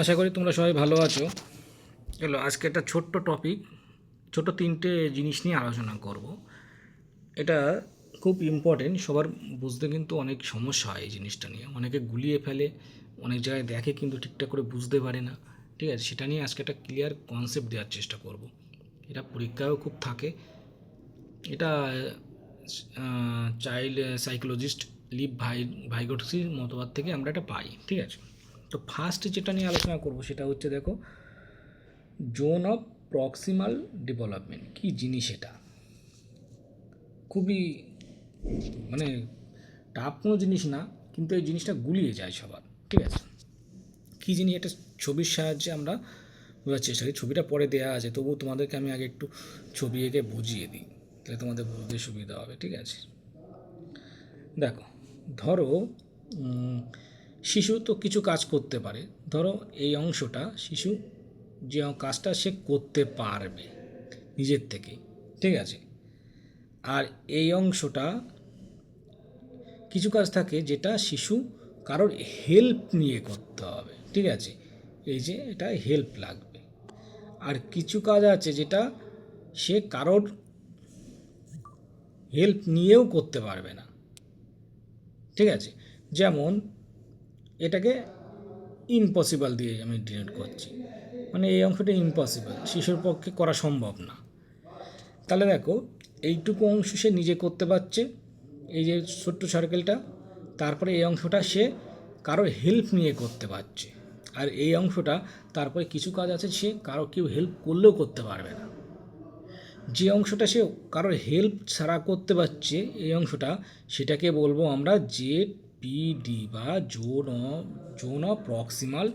আশা করি তোমরা সবাই ভালো আছো। চলো আজকে একটা ছোট্ট টপিক, ছোট তিনটে জিনিস নিয়ে আলোচনা করব। এটা খুব ইম্পর্টেন্ট, সবার বুঝতে কিন্তু অনেক সমস্যা হয় এই জিনিসটা নিয়ে। অনেকে গুলিয়ে ফেলে, অনেক জায়গায় দেখে কিন্তু ঠিকঠাক করে বুঝতে পারে না। ঠিক আছে, সেটা নিয়ে আজকে একটা ক্লিয়ার কনসেপ্ট দেওয়ার চেষ্টা করব। এটা পরীক্ষায়ও খুব থাকে। এটা চাইল্ড সাইকোলজিস্ট লিভ ভাইগোটসির মতবাদ থেকে আমরা এটা পাই। ঠিক আছে, তো ফার্স্ট যেটা নিয়ে আলোচনা করব সেটা হচ্ছে, দেখো, জোন অফ প্রক্সিমাল ডেভেলপমেন্ট কী জিনিস। এটা খুবই মানে টাফ কোনো জিনিস না, কিন্তু এই জিনিসটা গুলিয়ে যায় সবার। ঠিক আছে, কী জিনিস এটা ছবির সাহায্যে আমরা বোঝার চেষ্টা করি। ছবিটা পরে দেওয়া আছে, তবুও তোমাদেরকে আমি আগে একটু ছবি এঁকে বুঝিয়ে দিই, তাহলে তোমাদের বুঝতে সুবিধা হবে। ঠিক আছে, দেখো, ধরো শিশু তো কিছু কাজ করতে পারে। ধরো এই অংশটা শিশু যে কাজটা সে করতে পারবে নিজের থেকে। ঠিক আছে, আর এই অংশটা কিছু কাজ থাকে যেটা শিশু কারোর হেল্প নিয়ে করতে হবে। ঠিক আছে, এই যে এটা হেল্প লাগবে। আর কিছু কাজ আছে যেটা সে কারোর হেল্প নিয়েও করতে পারবে না। ঠিক আছে, যেমন এটাকে ইম্পসিবল দিয়ে আমি ডিনোট করছি, মানে এই অংশটা ইম্পসিবল, শিশুর পক্ষে করা সম্ভব না। তাহলে দেখো, এইটুকু অংশ সে নিজে করতে পারছে, এই যে ছোট্ট সার্কেলটা। তারপরে এই অংশটা সে কারোর হেল্প নিয়ে করতে পারছে, আর এই অংশটা তারপরে কিছু কাজ আছে সে কারো কেউ হেল্প করলেও করতে পারবে না। যে অংশটা সে কারোর হেল্প ছাড়া করতে পারছে, এই অংশটা, সেটাকে বলবো আমরা জেড-পি-ডি বা জোন অফ প্রক্সিমাল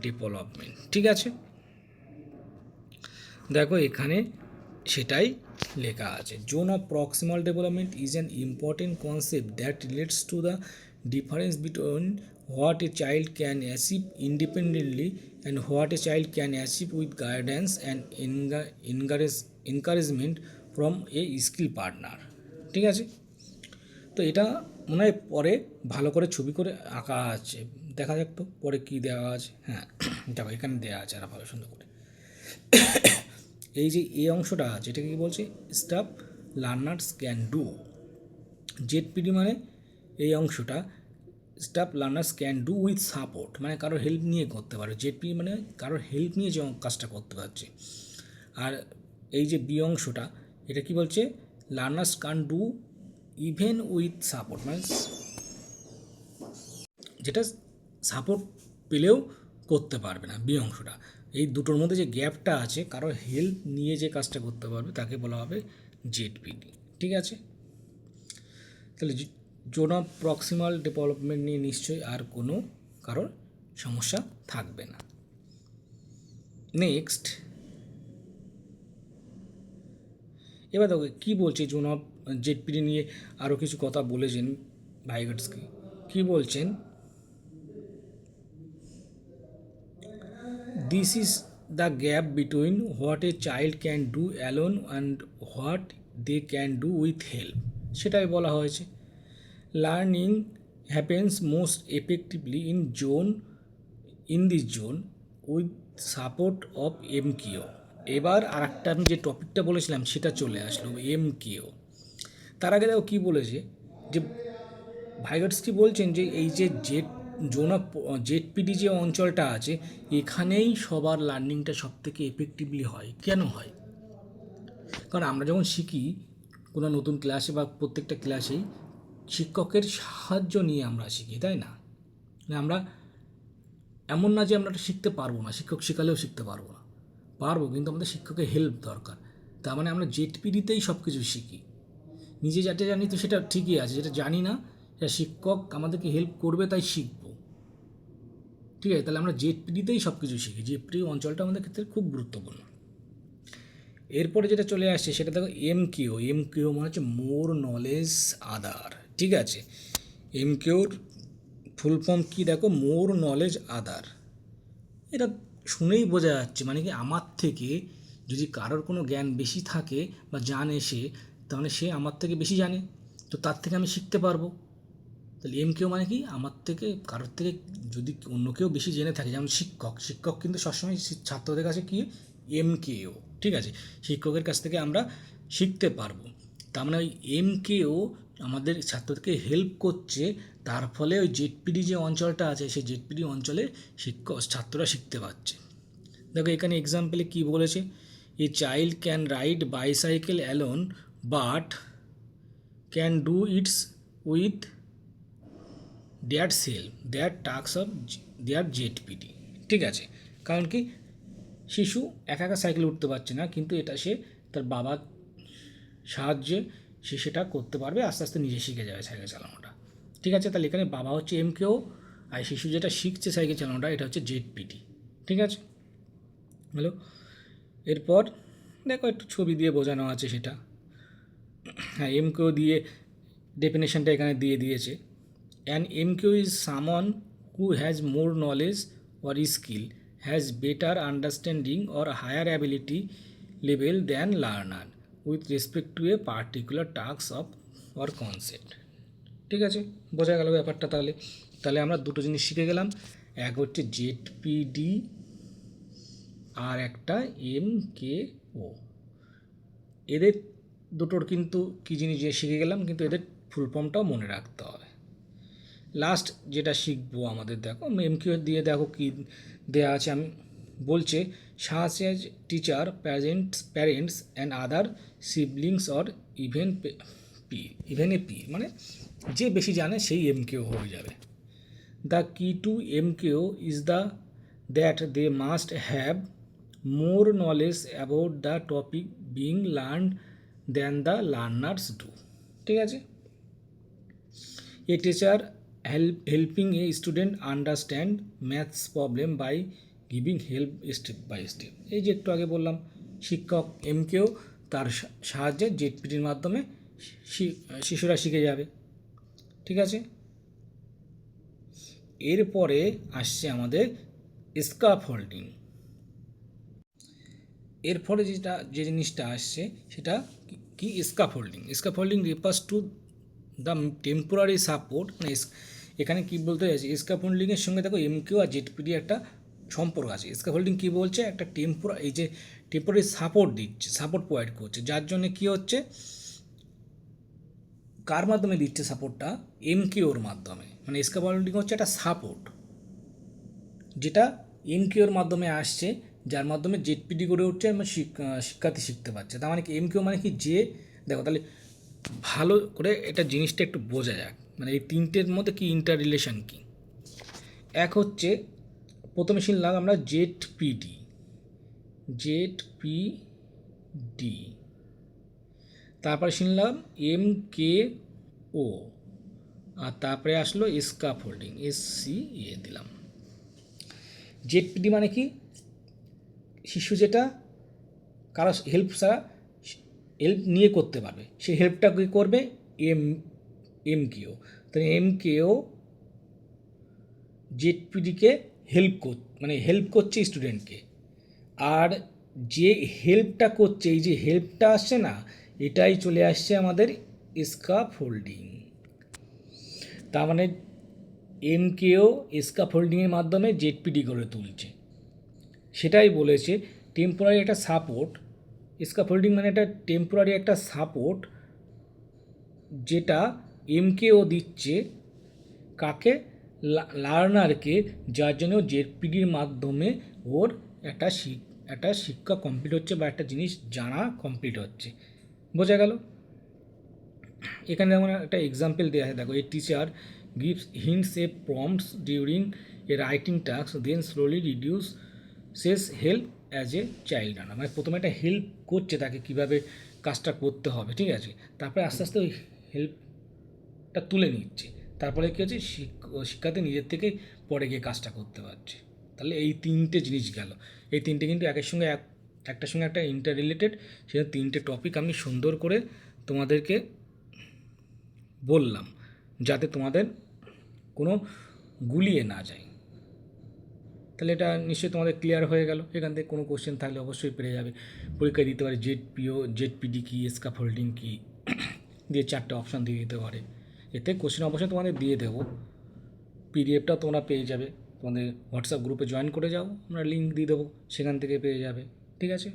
ডেভেলপমেন্ট। ঠিক আছে, দেখো এখানে সেটাই লেখা আছে। Zone of proximal development is an important concept that relates to the difference between what a child can achieve independently and what a child can achieve with guidance and encouragement from a skill partner. ঠিক আছে, তো এটা মনে হয় পরে ভালো করে ছবি করে আঁকা আছে, দেখা যাক তো পরে কী দেওয়া আছে। হ্যাঁ, দেখো এখানে দেওয়া আছে আর ভালো সুন্দর করে। এই যে এই অংশটা আছে, এটাকে কি বলছে? Stuff learners can do. ZPD মানে এই অংশটা stuff learners can do with support, মানে কারোর হেল্প নিয়ে করতে পারে। জেডপি মানে কারোর হেল্প নিয়ে যে কাজটা করতে পারছে। আর এই যে বি অংশটা, এটা কি বলছে? Learners can do even with support, মানে যেটা সাপোর্ট পেলেও করতে পারবে না। বি অংশটা, এই দুটোর মধ্যে যে গ্যাপটা আছে, কারোর হেল্প নিয়ে যে কাজটা করতে পারবে তাকে বলা হবে জেডপিডি। ঠিক আছে, তাহলে জোন অফ প্রক্সিমাল ডেভেলপমেন্ট নিয়ে নিশ্চয়ই আর কোনো কারোর সমস্যা থাকবে না। নেক্সট, এবার দেখো কী বলছে জোন অফ জেডপিডি নিয়ে আরও কিছু কথা বলেছেন ভাইগটস্কি। কী বলছেন? This is the gap between what a child can do alone and what they can do with help, সেটাই বলা হয়েছে। Learning happens most effectively in this zone with support of MKO. এবার আর একটা আমি যে টপিকটা বলেছিলাম সেটা চলে আসলো, এমকিও। তার আগে দেখো কী বলেছে, যে ভাইগটস্কি বলছেন যে এই যে জোন অফ জেডপিডি যে অঞ্চলটা আছে, এখানেই সবার লার্নিংটা সব থেকে এফেক্টিভলি হয়। কেন হয়? কারণ আমরা যখন শিখি কোনো নতুন ক্লাসে বা প্রত্যেকটা ক্লাসেই শিক্ষকের সাহায্য নিয়ে আমরা শিখি, তাই না? আমরা এমন না যে আমরা শিখতে পারবো না, শিক্ষক শেখালেও শিখতে পারবো না, পারবো, কিন্তু আমাদের শিক্ষকের হেল্প দরকার। তার মানে আমরা জেডপিডিতেই সব কিছু শিখি। নিজে যেটা জানি তো সেটা ঠিকই আছে, যেটা জানি না সেটা শিক্ষক আমাদেরকে হেল্প করবে তাই শিখবো। ঠিক আছে, তাহলে আমরা জেডপিডিতেই সব কিছু শিখি। জেডপিডি অঞ্চলটা আমাদের ক্ষেত্রে খুব গুরুত্বপূর্ণ। এরপরে যেটা চলে আসছে সেটা দেখো এমকিউ। এমকিউ মানে হচ্ছে মোর নলেজ আদার। ঠিক আছে, এমকিউর ফুল ফর্ম কী দেখো? মোর নলেজ আদার। এটা শুনেই বোঝা যাচ্ছে, মানে কি আমার থেকে যদি কারোর কোনো জ্ঞান বেশি থাকে বা জানে সে, তাহলে সে আমার থেকে বেশি জানে, তো তার থেকে আমি শিখতে পারবো। তাহলে MKO মানে কি, আমার থেকে কারোর থেকে যদি অন্য কেউ বেশি জেনে থাকে, যেমন শিক্ষক কিন্তু সবসময় ছাত্রদের কাছে কি MKO, ঠিক আছে, শিক্ষকের কাছ থেকে আমরা শিখতে পারবো। তার মানে ওই MKO আমাদের ছাত্রদেরকে হেল্প করছে, তার ফলে ওই জেডপিডি যে অঞ্চলটা আছে সেই জেডপিডি অঞ্চলে ছাত্ররা শিখতে পারছে। দেখো এখানে এক্সাম্পলে কি বলেছে, a child can ride bicycle alone but can do its with their self their task of their ZPD, ঠিক আছে। কারণ কি, শিশু একা একা সাইকেল উঠতে পারছে না, কিন্তু এটা সে তার বাবার সাহায্যে সে সেটা করতে পারবে, আস্তে আস্তে নিজে শিখে যাবে সাইকেল চালানোটা, ঠিক আছে। তাহলে এখানে বাবা হচ্ছে MKO, আর শিশু যেটা শিখছে সাইকেল চালানোটা এটা হচ্ছে জেডপিডি, ঠিক আছে। হ্যালো, এরপর দেখো একটু ছবি দিয়ে বোঝানো আছে সেটা। হ্যাঁ, MKO দিয়ে ডেফিনেশনটা এখানে দিয়ে দিয়েছে। An MKO is someone who has more knowledge or skill, has better understanding or higher ability level than learner with respect to a particular task of or concept, ঠিক আছে। বোঝা গেল ব্যাপারটা। তাহলে তাহলে আমরা দুটো জিনিস শিখে গেলাম, এক হচ্ছে জেডপিডি আর একটা MKO। এদের দুটোর কিন্তু কী জিনিস যে শিখে গেলাম, কিন্তু এদের ফুল ফর্মটাও মনে রাখতে হবে। লাস্ট যেটা শিখবো আমাদের, দেখো MKO দিয়ে দেখো কি দেয়া আছে, আমি বলছে such as teacher, parents and other siblings or even A P, মানে যে বেশি জানে সেই MKO হয়ে যাবে। The key to MKO is that they must have more knowledge about the topic being learned than the learners do, ঠিক আছে। A teacher helping a student understand maths problem by giving help step by step, এই যে একটু আগে বললাম, শিক্ষক MKO তার সাহায্যে জেডপিডির মাধ্যমে শিশুরা শিখে যাবে, ঠিক আছে। এরপরে আসছে আমাদের স্ক্যাফোল্ডিং। এর ফলে যে জিনিসটা আসছে সেটা কি, scaffolding refers to the temporary support, মানে এখানে কী বলতে চাইছে, স্ক্যাফোল্ডিংয়ের সঙ্গে দেখো MKO আর জেডপিডি একটা সম্পর্ক আছে। স্ক্যাফোল্ডিং কী বলছে, একটা এই যে টেম্পোরারি সাপোর্ট দিচ্ছে, সাপোর্ট প্রোভাইড করছে, যার জন্য কী হচ্ছে, কার মাধ্যমে দিচ্ছে সাপোর্টটা, MKOর মাধ্যমে। মানে স্ক্যাফোল্ডিং হচ্ছে একটা সাপোর্ট যেটা MKOর মাধ্যমে আসছে, যার মাধ্যমে জেডপিডি গড়ে উঠছে এবং শিক্ষার্থী শিখতে পারছে। তার মানে কি, MKO মানে কি, যে দেখো তাহলে ভালো করে এটা জিনিসটা একটু বোঝা যাক, মানে এই তিনটের মধ্যে কি ইন্টার রিলেশন কী। এক হচ্ছে প্রথমে শুনলাম আমরা জেডপিডি, তারপরে শুনলাম MKO, আর তারপরে আসলো স্ক্যাফোল্ডিং, SCA দিলাম। জেডপিডি মানে কি, শিশু যেটা কারো হেল্প ছাড়া হেল্প নিয়ে করতে পারবে, সেই হেল্পটা কী করবে MKO। তাহলে MKO জেডপিডিকে হেল্প করছে স্টুডেন্টকে, আর যে হেল্পটা করছে, এই যে হেল্পটা আসছে না, এটাই চলে আসছে আমাদের স্ক্যাফোল্ডিং। তার মানে MKO স্ক্যাফোল্ডিংয়ের মাধ্যমে জেডপিডি গড়ে তুলছে, সেটাই বলেছে টেম্পোরারি একটা সাপোর্ট। স্ক্যাফোল্ডিং মানে একটা টেম্পোরারি একটা সাপোর্ট যেটা MKO দিচ্ছে কাকে, লার্নারকে, যার জন্য জেডপিডির মাধ্যমে ওর একটা শিক্ষা কমপ্লিট হচ্ছে বা একটা জিনিস জানা কমপ্লিট হচ্ছে। বোঝা গেল। এখানে যেমন একটা এক্সাম্পল দেওয়া আছে, দেখো a teacher gives hints a prompts during a writing task then slowly reduces help as a child learner, মানে প্রথমে একটা হেল্প করছে তাকে কীভাবে কাজটা করতে হবে, ঠিক আছে, তারপরে আস্তে আস্তে ওই হেল্পটা তুলে নিচ্ছে, তারপরে কী হচ্ছে, শিক্ষার্থী নিজের থেকেই পরে গিয়ে কাজটা করতে পারছে। তাহলে এই তিনটে জিনিস গেল, এই তিনটে কিন্তু একটার সঙ্গে একটা ইন্টার রিলেটেড, সেটা তিনটে টপিক আমি সুন্দর করে তোমাদেরকে বললাম, যাতে তোমাদের কোনো গুলিয়ে না যায়। তাহলে এটা নিশ্চয়ই তোমাদের ক্লিয়ার হয়ে গেল। এখান থেকে কোনো কোশ্চেন থাকলে অবশ্যই পেরে যাবে, পরীক্ষায় দিতে পারে জেডপিডি কী, স্ক্যাফোল্ডিং কী দিয়ে 4টে অপশান দিয়ে দিতে পারে। এতে কোশ্চেন অবশ্যই তোমাদের দিয়ে দেবো, পিডিএফটা তোমরা পেয়ে যাবে, তোমাদের হোয়াটসঅ্যাপ গ্রুপে জয়েন করে যাও, আমরা লিঙ্ক দিয়ে দেবো, সেখান থেকে পেয়ে যাবে। ঠিক আছে।